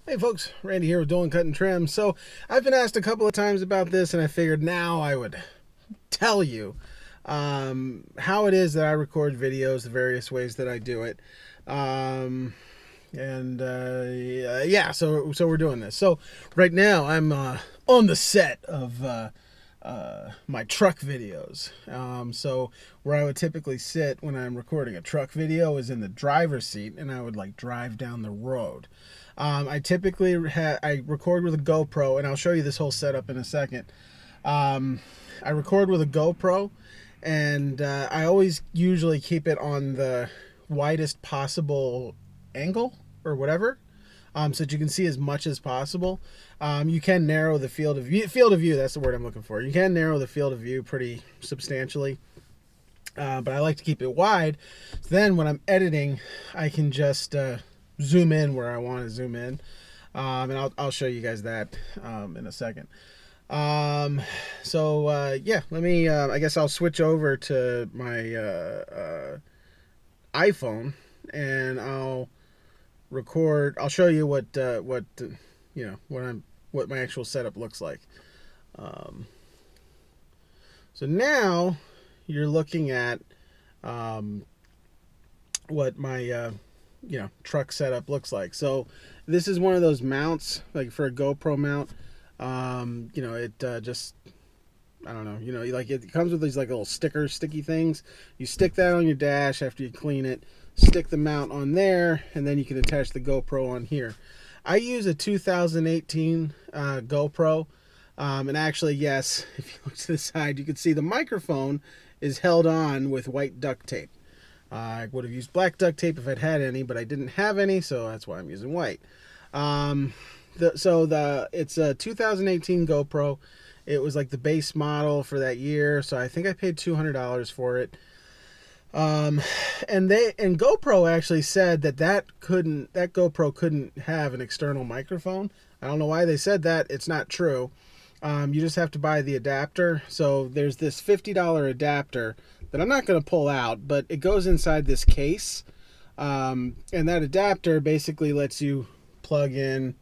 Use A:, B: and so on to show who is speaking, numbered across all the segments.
A: Hey folks, Randy here with Dolan Cut and Trim. So I've been asked a couple of times about this, and I figured now I would tell you how it is that I record videos, the various ways that I do it. Yeah, so we're doing this. So right now I'm on the set of my truck videos. So where I would typically sit when I'm recording a truck video is in the driver's seat, and I would like drive down the road. I typically I record with a GoPro, and I'll show you this whole setup in a second. I record with a GoPro, and I always usually keep it on the widest possible angle or whatever, so that you can see as much as possible. You can narrow the field of view. Field of view, that's the word I'm looking for. You can narrow the field of view pretty substantially, but I like to keep it wide. So then when I'm editing, I can just zoom in where I want to zoom in, and I'll show you guys that in a second. Yeah, let me I guess I'll switch over to my iPhone, and I'll record. I'll show you what what my actual setup looks like. So now you're looking at what my truck setup looks like. So this is one of those mounts, like for a GoPro mount. Just, I don't know, like it comes with these like little sticky things. You stick that on your dash after you clean it, stick the mount on there, and then you can attach the GoPro on here. I use a 2018 GoPro, and actually, yes, if you look to the side, you can see the microphone is held on with white duct tape. I would have used black duct tape if I'd had any, but I didn't have any, so that's why I'm using white. It's a 2018 GoPro. It was like the base model for that year, so I think I paid $200 for it. And GoPro actually said that GoPro couldn't have an external microphone. I don't know why they said that. It's not true. You just have to buy the adapter. So there's this $50 adapter that I'm not going to pull out, but it goes inside this case. And that adapter basically lets you plug in,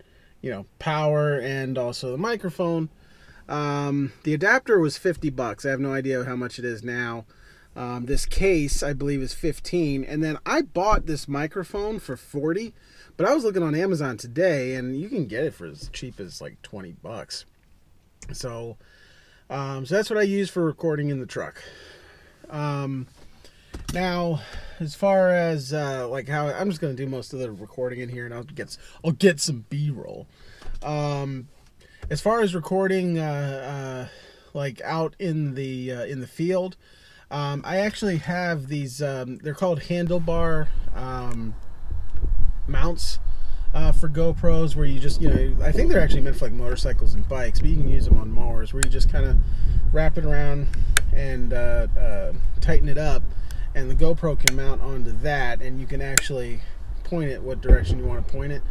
A: power and also the microphone. The adapter was $50. I have no idea how much it is now. This case, I believe, is $15. And then I bought this microphone for $40, but I was looking on Amazon today, and you can get it for as cheap as like $20. So that's what I use for recording in the truck. Now, as far as like how I'm just going to do most of the recording in here, and I'll get some B-roll. As far as recording like out in the field, I actually have these. They're called handlebar mounts for GoPros, where you just I think they're actually meant for like motorcycles and bikes, but you can use them on mowers, where you just kind of wrap it around and tighten it up, and the GoPro can mount onto that, and you can actually point it what direction you want to point it.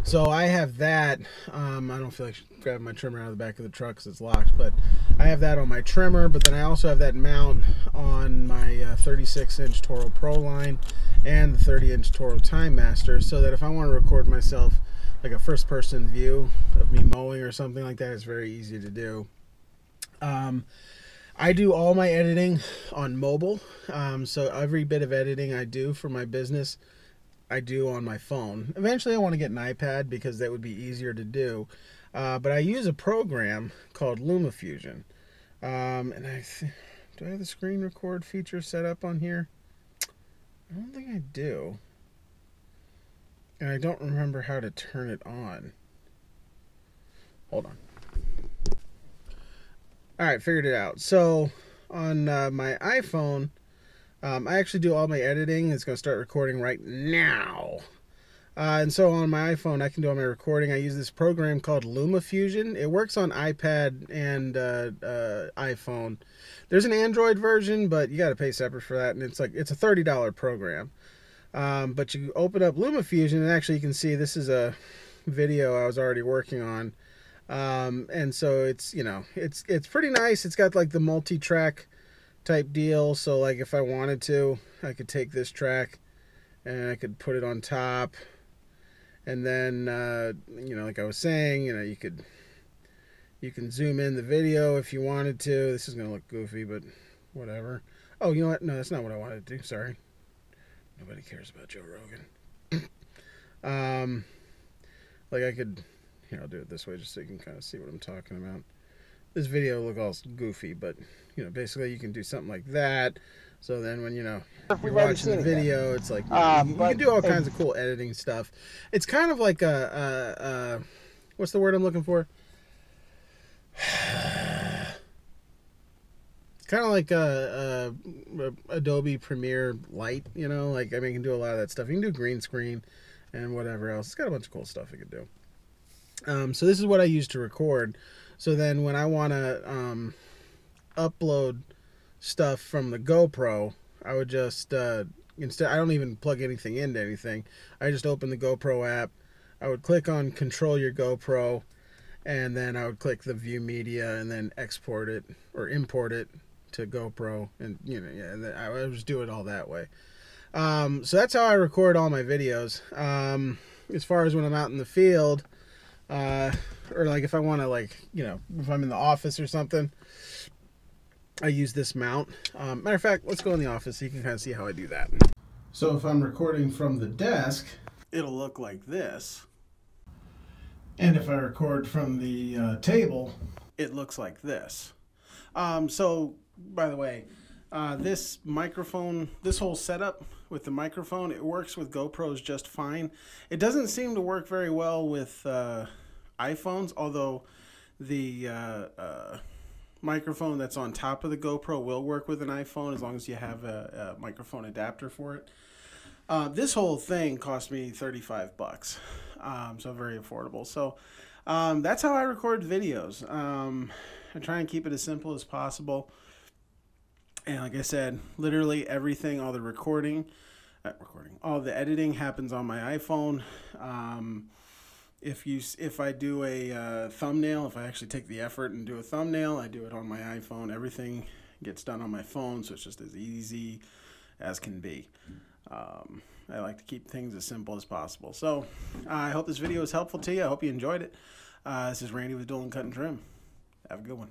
A: So I have that. I don't feel like grabbing my trimmer out of the back of the truck because it's locked, but I have that on my trimmer. But then I also have that mount on my 36-inch Toro Pro line and the 30-inch Toro Time Master, so that if I want to record myself like a first-person view of me mowing or something like that, it's very easy to do. I do all my editing on mobile, so every bit of editing I do for my business, I do on my phone. Eventually I want to get an iPad because that would be easier to do, but I use a program called LumaFusion, and do I have the screen record feature set up on here? I don't think I do, and I don't remember how to turn it on. Hold on. Alright, figured it out. So on my iPhone, I actually do all my editing. It's going to start recording right now. And so on my iPhone, I can do all my recording. I use this program called LumaFusion. It works on iPad and iPhone. There's an Android version, but you got to pay separate for that, and it's a $30 program. But you open up LumaFusion, and actually you can see this is a video I was already working on. And so it's it's pretty nice. It's got like the multi-track type deal, so like if I wanted to, I could take this track and I could put it on top, And then, you know, like I was saying, you know, you can zoom in the video if you wanted to. This is going to look goofy, but whatever. Oh, you know what? No, that's not what I wanted to do. Sorry. Nobody cares about Joe Rogan. Like I could, here, I'll do it this way just so you can kind of see what I'm talking about. This video will look all goofy, but, you know, basically you can do something like that. So then when, you know, you're watching the video, it's like, you know, you can do all kinds of cool editing stuff. It's kind of like what's the word I'm looking for? Kind of like Adobe Premiere Light, you know, like, I mean, you can do a lot of that stuff. You can do green screen and whatever else. It's got a bunch of cool stuff you can do. So this is what I use to record. So then when I want to upload stuff from the GoPro, I would just, instead, I don't even plug anything into anything. I just open the GoPro app. I would click on Control Your GoPro, and then I would click the View Media and then export it or import it to GoPro, and you know, yeah, and I would just do it all that way. So that's how I record all my videos. As far as when I'm out in the field, or like if I want to, like, you know, if I'm in the office or something, I use this mount. Matter of fact, let's go in the office so you can kind of see how I do that. So if I'm recording from the desk, it'll look like this. And if I record from the table, it looks like this. So, by the way, this microphone, this whole setup with the microphone, it works with GoPros just fine. It doesn't seem to work very well with iPhones, although the microphone that's on top of the GoPro will work with an iPhone as long as you have a microphone adapter for it. This whole thing cost me 35 bucks, so very affordable. So that's how I record videos. I try and keep it as simple as possible. And like I said, literally everything, all the all the editing happens on my iPhone. If I do a thumbnail, if I actually take the effort and do a thumbnail, I do it on my iPhone. Everything gets done on my phone, so it's just as easy as can be. I like to keep things as simple as possible. So I hope this video was helpful to you. I hope you enjoyed it. This is Randy with Dual and Cut and Trim. Have a good one.